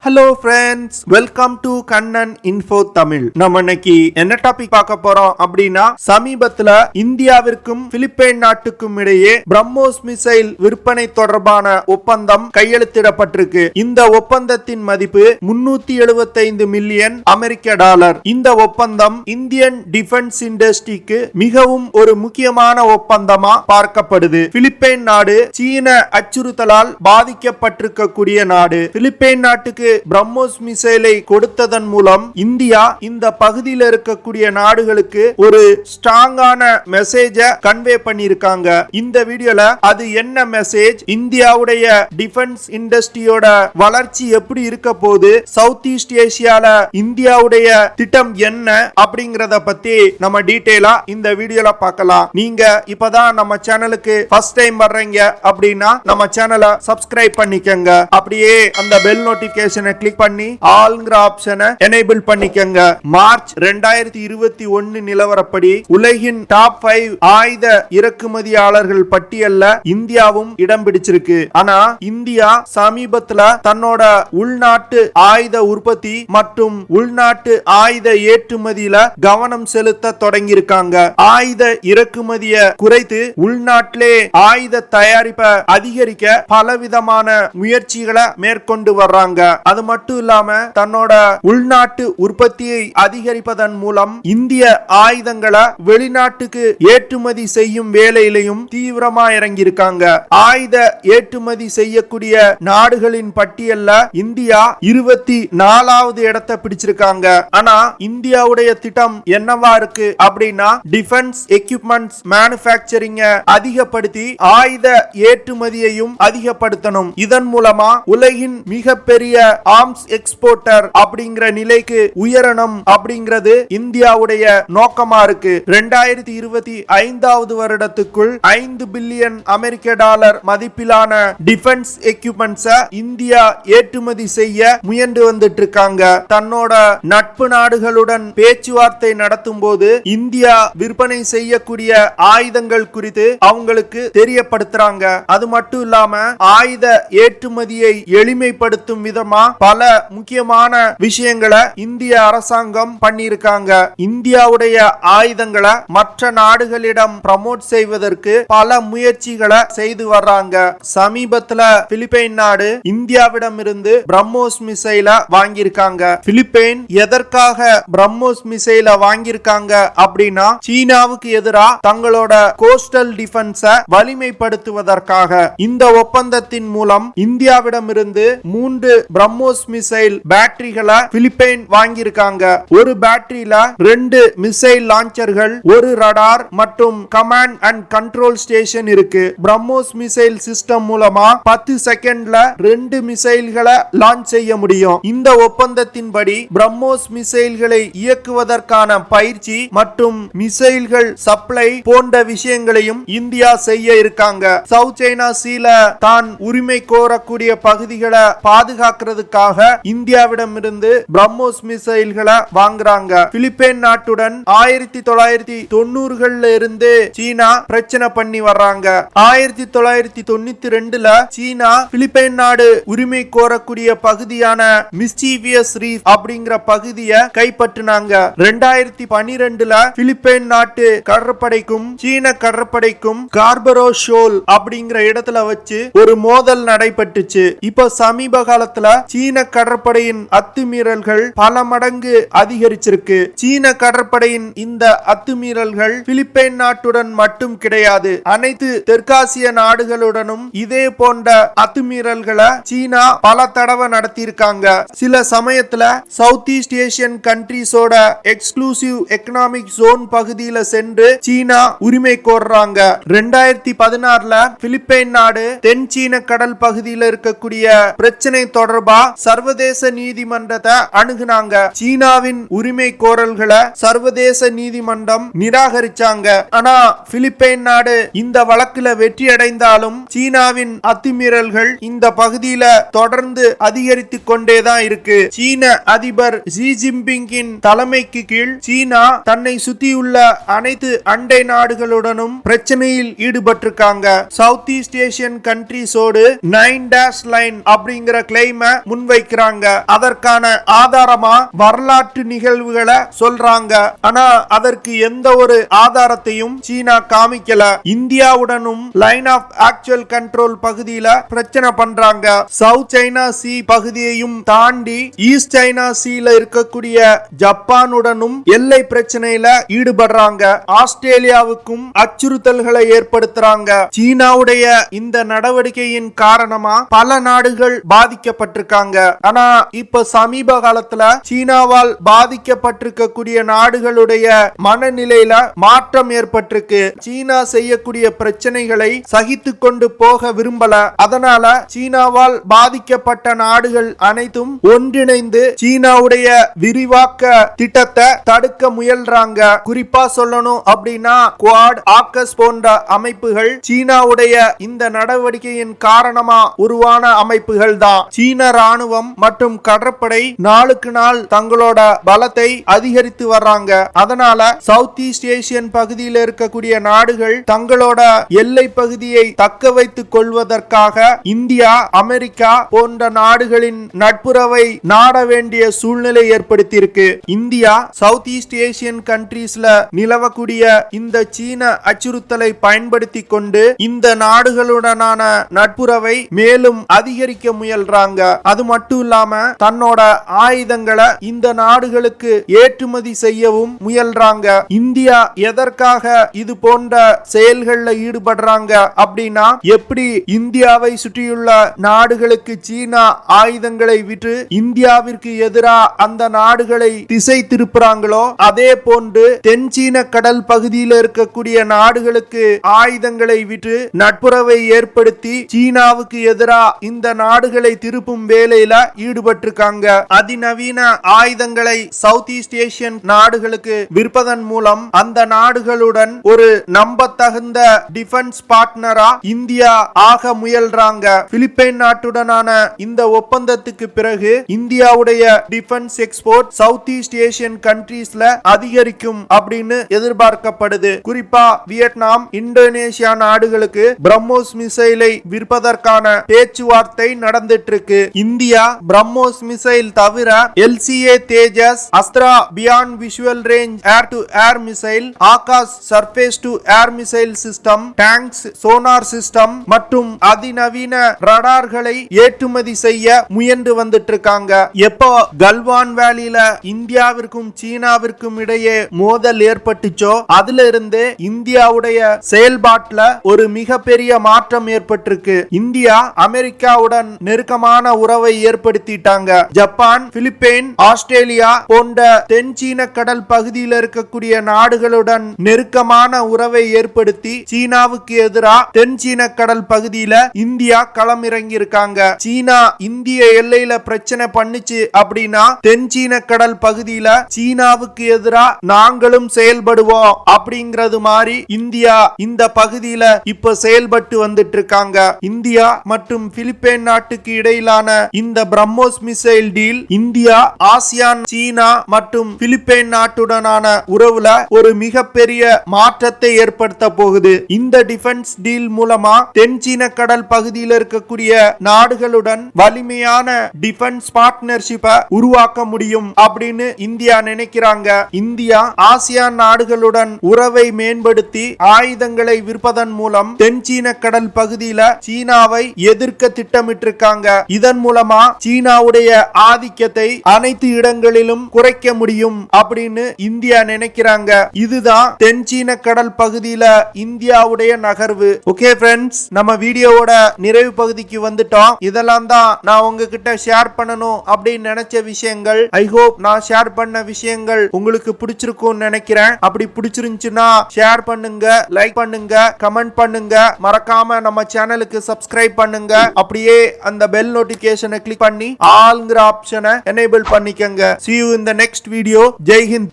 Hello friends, welcome to Kannan Info Tamil. நம்ம இன்னைக்கு என்ன டாபிக் பார்க்க போறோம் அப்படின்னா, சமீபத்துல இந்தியாவிற்கும் பிலிப்பைன் நாட்டுக்கும் இடையே பிரம்மோஸ் மிசைல் விற்பனை தொடர்பான ஒப்பந்தம் கையெழுத்திடப்பட்டிருக்கு. இந்த ஒப்பந்தத்தின் மதிப்பு 375 மில்லியன் அமெரிக்க டாலர். இந்த ஒப்பந்தம் இந்தியன் டிஃபென்ஸ் இண்டஸ்ட்ரிக்கு மிகவும் ஒரு முக்கியமான ஒப்பந்தமா பார்க்கப்படுது. பிலிப்பைன் நாடு சீன அச்சுறுத்தலால் பாதிக்கப்பட்டிருக்கக்கூடிய நாடு. பிலிப்பைன் நாட்டுக்கு பிரம்மோஸ் மிசைலை கொடுத்ததன் மூலம் இந்தியா இந்த பகுதியில் இருக்கக்கூடிய நாடுகளுக்கு ஒரு ஸ்ட்ராங்கான மெசேஜ கன்வே பண்ணிருக்காங்க. இந்த வீடியோல அது என்ன மெசேஜ், இந்தியாவுடைய டிஃபென்ஸ் இண்டஸ்ட்ரியோட வளர்ச்சி எப்படி இருக்க போகுது, சவுத் ஈஸ்ட் ஏசியால இந்தியாவுடைய திட்டம் என்ன அப்படிங்கறத பத்தி நம்ம டீடைலா இந்த வீடியோல பார்க்கலாம். நீங்க இப்பதான் நம்ம சேனலுக்கு ஃபர்ஸ்ட் டைம் வர்றீங்க அப்படின்னா நம்ம சேனலை சப்ஸ்கிரைப் பண்ணிக்கங்க. அப்படியே அந்த பெல் நோட்டிபிகேஷன் கிளிக் பண்ணி ஆல்ங்கிற ஆப்ஷனை எனேபிள் பண்ணிக்கங்க. மார்ச் 2021 நிலவரப்படி உலகின் டாப் 5 ஆயுத இறக்குமதியாளர்கள் பட்டியல்ல இந்தியாவும் இடம் பிடிச்சிருக்கு. ஆனா இந்தியா சமீபத்துல தன்னோட உள்நாட்டு ஆயுத உற்பத்தி மற்றும் உள்நாட்டு ஆயுத ஏற்றுமதியில கவனம் செலுத்த தொடங்கி இருக்காங்க. ஆயுத இறக்குமதிய குறைத்து உள்நாட்டிலே ஆயுத தயாரிப்பை அதிகரிக்க பலவிதமான முயற்சிகளை மேற்கொண்டு வர்றாங்க. அது மட்டும் இல்லாம தன்னோட உள்நாட்டு உற்பத்தியை அதிகரிப்பதன் மூலம் இந்திய ஆயுதங்களை வெளிநாட்டுக்கு ஏற்றுமதி செய்யும் வேலையிலையும் தீவிரமா இறங்கி இருக்காங்க. ஆயுத ஏற்றுமதி செய்யக்கூடிய நாடுகளின் பட்டியல்ல இந்தியா 24வது இடத்தை பிடிச்சிருக்காங்க. ஆனா இந்தியாவுடைய திட்டம் என்னவா இருக்கு அப்படின்னா, டிஃபென்ஸ் எக்யூப்மெண்ட்ஸ் மேனுஃபேக்சரிங் அதிகப்படுத்தி ஆயுத ஏற்றுமதியையும் அதிகப்படுத்தணும். இதன் மூலமா உலகின் மிகப்பெரிய ஆர்ம்ஸ் எக்ஸ்போர்ட்டர் அப்படிங்கிற நிலைக்கு உயரணும் அப்படிங்கிறது இந்தியாவுடைய நோக்கமா இருக்கு. 2025வது வருடத்துக்குள் 5 பில்லியன் அமெரிக்க டாலர் மதிப்பிலான டிஃபென்ஸ் எக்யூப்மெண்ட்ஸ் இந்தியா ஏற்றுமதி செய்ய முயன்று வந்துட்டு இருக்காங்க. தன்னோட நட்பு நாடுகளுடன் பேச்சுவார்த்தை நடத்தும் போது இந்தியா விற்பனை செய்யக்கூடிய ஆயுதங்கள் குறித்து அவங்களுக்கு தெரியப்படுத்துறாங்க. அது மட்டும் இல்லாம ஆயுத ஏற்றுமதியை எளிமைப்படுத்தும் விதமா பல முக்கியமான விஷயங்களை இந்திய அரசாங்கம் பண்ணியிருக்காங்க. இந்தியாவுடைய ஆயுதங்களை மற்ற நாடுகளிடம் ப்ரமோட் செய்வதற்கு பல முயற்சிகளை செய்து வர்றாங்க. சமீபத்துல பிலிப்பைன் நாடு இந்தியாவிடம் இருந்து பிரம்மோஸ் மிசைல வாங்கியிருக்காங்க. பிலிப்பைன் எதற்காக பிரம்மோஸ் மிசைல வாங்கியிருக்காங்க அப்படின்னா, சீனாவுக்கு எதிராக தங்களோட கோஸ்டல் டிஃபென்ஸ வலிமைப்படுத்துவதற்காக. இந்த ஒப்பந்தத்தின் மூலம் இந்தியாவிடம் இருந்து 3 பிரம்மோஸ் மிசைல் பேட்டரிகளை பிலிப்பைன் வாங்கியிருக்காங்க. ஒரு பேட்டரியில 2 மிசைல் லான்ச்சர்கள், ஒரு ரடார் மற்றும் கமாண்ட் அண்ட் கண்ட்ரோல் ஸ்டேஷன் இருக்கு. பிரம்மோஸ் மிசைல் சிஸ்டம் மூலமா 10 செகண்ட்ல 2 மிசைல்களை லான்ச் செய்ய முடியும். இந்த ஒப்பந்தத்தின்படி பிரம்மோஸ் மிசைல்களை இயக்குவதற்கான பயிற்சி மற்றும் மிசைல்கள் சப்ளை போன்ற விஷயங்களையும் இந்தியா செய்ய இருக்காங்க. சவுத் சைனா சீல தான் உரிமை கோரக்கூடிய பகுதிகளை பாதுகாக்கிறதுக்காக இந்தியாவிடம் இருந்து பிரம்மோஸ் மிசைல்களை வாங்குறாங்க. பிலிப்பைன் நாட்டுடன் 1990களில் இருந்து சீனா பிரச்சனை பண்ணி வர்றாங்க. 1992ல சீனா பிலிப்பைன் நாடு உரிமை கோரக்கூடிய பகுதியான மிஸ்டீவியஸ் ரீஃப் அப்படிங்கிற பகுதியை கைப்பற்றினாங்க. 2012ல பிலிப்பைன் நாட்டு கடற்படைக்கும் சீன கடற்படைக்கும் கார்பரோ ஷோல் அப்படிங்கிற இடத்துல வச்சு ஒரு மோதல் நடைபெற்றுச்சு. இப்ப சமீப காலத்துல சீன கடற்படையின் அத்துமீறல்கள் பல மடங்கு அதிகரிச்சிருக்கு. சீன கடற்படையின் இந்த அத்துமீறல்கள் பிலிப்பைன் நாட்டுடன் மட்டும் கிடையாது, அனைத்து தெற்காசிய நாடுகளுடனும் இதே போன்ற அத்துமீறல்களை சீனா பல தடவை நடத்தியிருக்காங்க. சில சமயத்துல சவுத் ஈஸ்ட் ஏசியன் கண்ட்ரீஸோட எக்ஸ்க்ளூசிவ் எக்கனாமிக் ஜோன் பகுதியில சென்று சீனா உரிமை கோர்றாங்க. 2016ல பிலிப்பைன் நாடு தென் சீன கடல் பகுதியில் இருக்கக்கூடிய பிரச்சனை தொடர்பா சர்வதேச நீதிமன்றத்தை அணுகுனாங்க. சீனாவின் உரிமை கோரல்களை சர்வதேச நீதிமன்றம் நிராகரிச்சாங்க. ஆனா பிலிப்பைன் நாடு இந்த வழக்குல வெற்றி அடைந்தாலும் சீனாவின் அத்துமீறல்கள் இந்த பகுதியில தொடர்ந்து அதிகரித்துக் கொண்டேதான் இருக்கு. சீன அதிபர் ஜி ஜின்பிங்கின் தலைமைக்கு கீழ் சீனா தன்னை சுத்தியுள்ள அனைத்து அண்டை நாடுகளுடனும் பிரச்சனையில் ஈடுபட்டிருக்காங்க. சவுத் ஈஸ்ட் ஏசியன் கண்ட்ரீஸோடு 9 லைன் அப்படிங்கிற கிளைம் முன்வைக்கிறாங்க. அதற்கான ஆதாரமா வரலாற்று நிகழ்வுகளை சொல்றாங்க. ஆனா அதற்கு எந்த ஒரு ஆதாரத்தையும் சீனா காமிக்கல. இந்தியாவுடனும் லைன் ஆஃப் ஆக்சுவல் கண்ட்ரோல் பகுதியில பிரச்சனை பண்றாங்க. சவுத் சைனா சி பகுதியையும் தாண்டி ஈஸ்ட் சைனா சீல இருக்கக்கூடிய ஜப்பானுடனும் எல்லை பிரச்சனையில ஈடுபடுறாங்க. ஆஸ்திரேலியாவுக்கும் அச்சுறுத்தல்களை ஏற்படுத்துறாங்க. சீனாவுடைய இந்த நடவடிக்கையின் காரணமா பல நாடுகள் பாதிக்கப்பட்டிருக்காங்க. ஆனா இப்ப சமீப காலத்துல சீனாவால் பாதிக்கப்பட்டிருக்கக்கூடிய நாடுகளுடைய மனநிலையில மாற்றம் ஏற்பட்டிருக்கு. சீனா செய்யக்கூடிய பிரச்சனைகளை சகித்து கொண்டு போக விரும்பல. அதனால சீனாவால் பாதிக்கப்பட்ட நாடுகள் அனைத்தும் ஒன்றிணைந்து சீனாவுடைய விரிவாக்க திட்டத்தை தடுக்க முயல்றாங்க. குறிப்பா சொல்லணும் அப்படின்னா குவாட், ஆக்கஸ் போன்ற அமைப்புகள் சீனாவுடைய இந்த நடவடிக்கையின் காரணமா உருவான அமைப்புகள் தான். சீன ராணுவம் மற்றும் கடற்படை நாளுக்கு நாள் தங்களோட பலத்தை அதிகரித்து வர்றாங்க. அதனால சவுத் ஈஸ்ட் ஏசியன் பகுதியில் இருக்கக்கூடிய நாடுகள் தங்களோட எல்லை பகுதியை தக்க வைத்துக் கொள்வதற்காக இந்தியா, அமெரிக்கா போன்ற நாடுகளின் நட்புறவை நாட வேண்டிய சூழ்நிலை ஏற்படுத்தியிருக்கு. இந்தியா சவுத் ஈஸ்ட் ஏசியன் கண்ட்ரீஸ்ல நிலவக்கூடிய இந்த சீன அச்சுறுத்தலை பயன்படுத்தி கொண்டு இந்த நாடுகளுடனான நட்புறவை மேலும் அதிகரிக்க முயல்றாங்க. அது மட்டும் இல்லாம தன்னோட ஆயுதங்களை இந்த நாடுகளுக்கு ஏற்றுமதி செய்யவும் முயல்றாங்க. இந்தியா எதற்காக இது போன்ற செயல்களில் ஈடுபடுறாங்க அப்படின்னா, எப்படி இந்தியாவை சுற்றியுள்ள நாடுகளுக்கு சீனா ஆயுதங்களை விற்று இந்தியாவிற்கு எதிராக அந்த நாடுகளை திசை திருப்புறாங்களோ அதே போன்று தென் சீன கடல் பகுதியில் இருக்கக்கூடிய நாடுகளுக்கு ஆயுதங்களை விற்று நட்புறவை ஏற்படுத்தி சீனாவுக்கு எதிராக இந்த நாடுகளை திருப்பும் வேலையில ஈடுபட்டிருக்காங்க. அதிநவீன ஆயுதங்களை சவுத் ஈஸ்ட் ஏசியன் நாடுகளுக்கு விற்பதன் மூலம் அந்த நாடுகளுடன் ஒரு நம்பத்தகுந்த டிஃபென்ஸ் பார்ட்னரா இந்தியா ஆக முயல்றாங்க. பிலிப்பைன் நாட்டுடனான இந்த ஒப்பந்தத்துக்கு பிறகு இந்தியாவுடைய defence export south east Asian கண்ட்ரீஸ்ல அதிகரிக்கும் அப்படின்னு எதிர்பார்க்கப்படுது. குறிப்பா வியட்நாம், இந்தோனேஷியா நாடுகளுக்கு பிரம்மோஸ் மிசைலை விற்பதற்கான பேச்சுவார்த்தை நடந்துட்டு இருக்கு. இந்தியா பிரம்மோஸ் மிசைல் தவிர LCA Tejas, Astra beyond visual range air to air missile, Akash surface to air missile system, tanks, sonar system மற்றும் அதிநவீன ரடார்களை ஏற்றுமதி செய்ய முயன்று வந்துட்டு இருக்காங்க. எப்போ கல்வான் வேலியில இந்தியாவிற்கும் சீனாவிற்கும் இடையே மோதல் ஏற்பட்டுச்சோ அதுல இருந்து இந்தியாவுடைய செயல்பாட்டுல ஒரு மிகப்பெரிய மாற்றம் ஏற்பட்டிருக்கு. இந்தியா அமெரிக்காவுடன் நெருக்கமான உறவை ஏற்படுத்திட்டாங்க. ஜப்பான், பிலிப்பைன், ஆஸ்திரேலியா போன்ற தென் சீன கடல் பகுதியில் இருக்கக்கூடிய நாடுகளுடன் நெருக்கமான உறவை ஏற்படுத்தி சீனாவுக்கு எதிராக தென் சீன கடல் பகுதியில இந்தியா களமிறங்கி இருக்காங்க. சீனா இந்திய எல்லையில பிரச்சனை பண்ணுச்சு அப்படின்னா தென் சீன கடல் பகுதியில சீனாவுக்கு எதிராக நாங்களும் செயல்படுவோம் அப்படிங்கிறது மாதிரி இந்தியா இந்த பகுதியில இப்ப செயல்பட்டு வந்துட்டு இருக்காங்க. இந்தியா மற்றும் பிலிப்பைன் நாட்டுக்கு இடையிலான இந்த BrahMos missile deal India, ASEAN, China மற்றும் பிலிப்பைன் நாட்டுடனான உறவுல ஒரு மிகப்பெரிய மாற்றத்தை ஏற்படுத்த போகுது. இந்த டிஃபென்ஸ் டீல் மூலமா தென் சீன கடல் பகுதியில் இருக்கக்கூடிய நாடுகளுடன் வலிமையான டிஃபென்ஸ் பார்ட்னர்ஷிப்பை உருவாக்க முடியும் அப்படின்னு இந்தியா நினைக்கிறாங்க. இந்தியா ஆசியான் நாடுகளுடன் உறவை மேம்படுத்தி ஆயுதங்களை விற்பதன் மூலம் தென் சீன கடல் பகுதியில சீனாவை எதிர்க்க திட்டமிட்டிருக்காங்க. இதன் மூலமா சீனாவுடைய ஆதிக்கத்தை அனைத்து இடங்களிலும் குறைக்க முடியும் அப்படின்னு இந்தியா நினைக்கிறாங்க. இதுதான் தென் சீன கடல் பகுதியில இந்தியாவுடைய நகர்வு. ஓகே ஃப்ரெண்ட்ஸ், நம்ம வீடியோவோட நிறைவு பகுதிக்கு வந்துட்டோம். இதெல்லாம் தான் நான் உங்ககிட்ட ஷேர் பண்ணணும் அப்படின்னு நினைச்ச விஷயங்கள். ஐ ஹோப் நான் ஷேர் பண்ண விஷயங்கள் உங்களுக்கு பிடிச்சிருக்கும்னு நினைக்கிறேன். அப்படி பிடிச்சிருந்துச்சுன்னா ஷேர் பண்ணுங்க, லைக் பண்ணுங்க, கமெண்ட் பண்ணுங்க, மறக்காம நம்ம சேனலுக்கு சப்ஸ்கிரைப் பண்ணுங்க. அப்படியே அந்த பெல் நோட்டிபிகேஷனை கிளிக் பண்ணி ஆல்ங்கிற ஆப்ஷனை எனேபிள் பண்ணிக்கங்க. See you in the next video. Jai Hind.